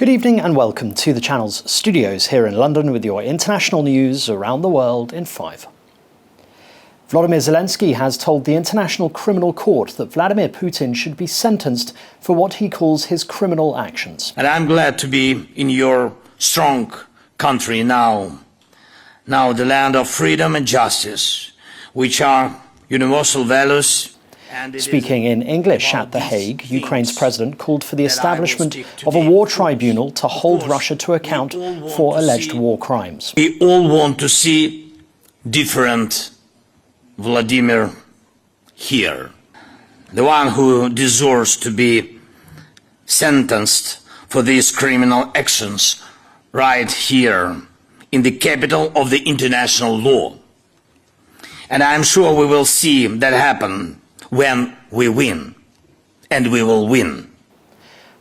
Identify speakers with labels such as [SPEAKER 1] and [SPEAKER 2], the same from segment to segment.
[SPEAKER 1] Good evening and welcome to the channel's studios here in London with your international news around the world in 5. Volodymyr Zelensky has told the International Criminal Court that Vladimir Putin should be sentenced for what he calls his criminal actions.
[SPEAKER 2] And I'm glad to be in your strong country now the land of freedom and justice, which are universal values.
[SPEAKER 1] Speaking in English at The Hague, Ukraine's president called for the establishment of a war tribunal to hold Russia to account for alleged war crimes.
[SPEAKER 2] We all want to see different Vladimir here, the one who deserves to be sentenced for these criminal actions right here in the capital of the international law. And I'm sure we will see that happen when we win, and we will win.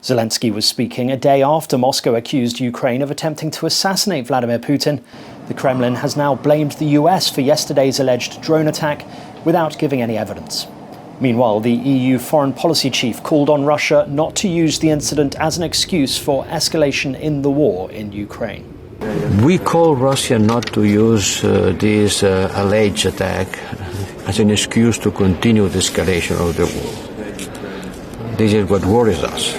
[SPEAKER 1] Zelensky was speaking a day after Moscow accused Ukraine of attempting to assassinate Vladimir Putin. The Kremlin has now blamed the US for yesterday's alleged drone attack without giving any evidence. Meanwhile, the EU foreign policy chief called on Russia not to use the incident as an excuse for escalation in the war in Ukraine.
[SPEAKER 3] We call Russia not to use this alleged attack as an excuse to continue the escalation of the war. This is what worries us.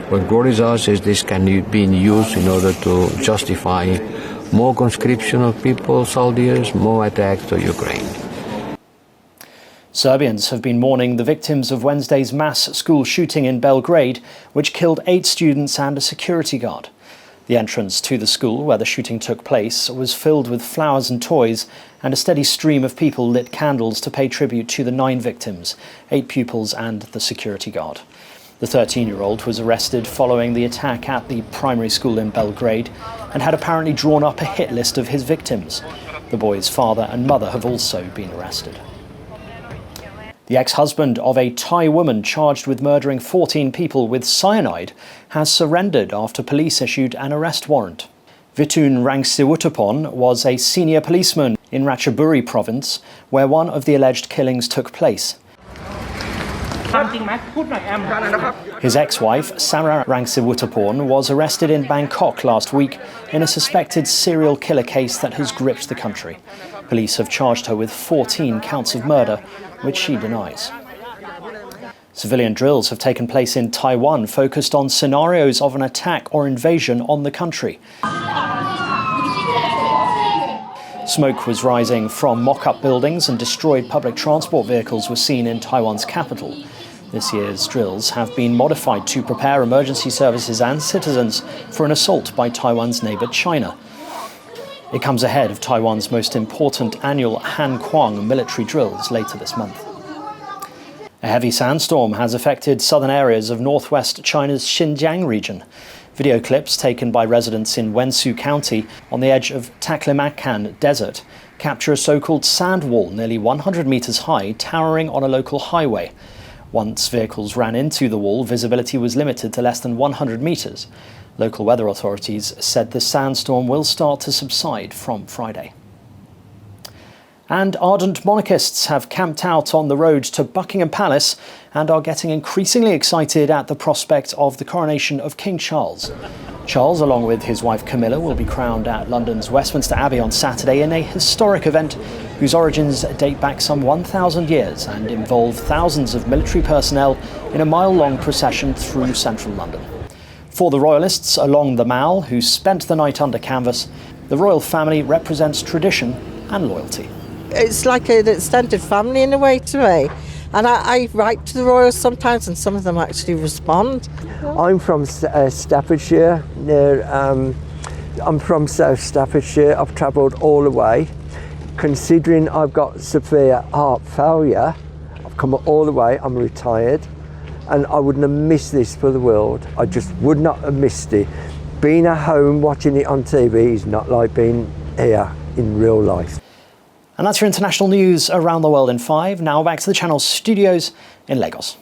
[SPEAKER 3] What worries us is this can be used in order to justify more conscription of people, soldiers, more attacks to Ukraine.
[SPEAKER 1] Serbians have been mourning the victims of Wednesday's mass school shooting in Belgrade, which killed 8 students and a security guard. The entrance to the school where the shooting took place was filled with flowers and toys, and a steady stream of people lit candles to pay tribute to the 9 victims, 8 pupils and the security guard. The 13-year-old was arrested following the attack at the primary school in Belgrade and had apparently drawn up a hit list of his victims. The boy's father and mother have also been arrested. The ex-husband of a Thai woman charged with murdering 14 people with cyanide has surrendered after police issued an arrest warrant. Vitun Rangsiwutapon was a senior policeman in Ratchaburi province, where one of the alleged killings took place. His ex-wife, Sarah Rangsiwutapon, was arrested in Bangkok last week in a suspected serial killer case that has gripped the country. Police have charged her with 14 counts of murder, which she denies. Civilian drills have taken place in Taiwan, focused on scenarios of an attack or invasion on the country. Smoke was rising from mock-up buildings and destroyed public transport vehicles were seen in Taiwan's capital. This year's drills have been modified to prepare emergency services and citizens for an assault by Taiwan's neighbour China. It comes ahead of Taiwan's most important annual Han Kuang military drills later this month. A heavy sandstorm has affected southern areas of northwest China's Xinjiang region. Video clips taken by residents in Wensu County on the edge of Taklamakan Desert capture a so-called sand wall nearly 100 meters high, towering on a local highway. Once vehicles ran into the wall, visibility was limited to less than 100 meters. Local weather authorities said the sandstorm will start to subside from Friday. And ardent monarchists have camped out on the road to Buckingham Palace and are getting increasingly excited at the prospect of the coronation of King Charles. Charles, along with his wife Camilla, will be crowned at London's Westminster Abbey on Saturday in a historic event whose origins date back some 1,000 years and involve thousands of military personnel in a mile-long procession through central London. For the royalists along the Mall, who spent the night under canvas, the royal family represents tradition and loyalty.
[SPEAKER 4] It's like an extended family in a way to me. And I write to the royals sometimes and some of them actually respond.
[SPEAKER 5] I'm from Staffordshire. I'm from South Staffordshire. I've travelled all the way. Considering I've got severe heart failure, I've come all the way, I'm retired. And I wouldn't have missed this for the world. I just would not have missed it. Being at home watching it on TV is not like being here in real life.
[SPEAKER 1] And that's your international news around the world in 5. Now back to the channel's studios in Lagos.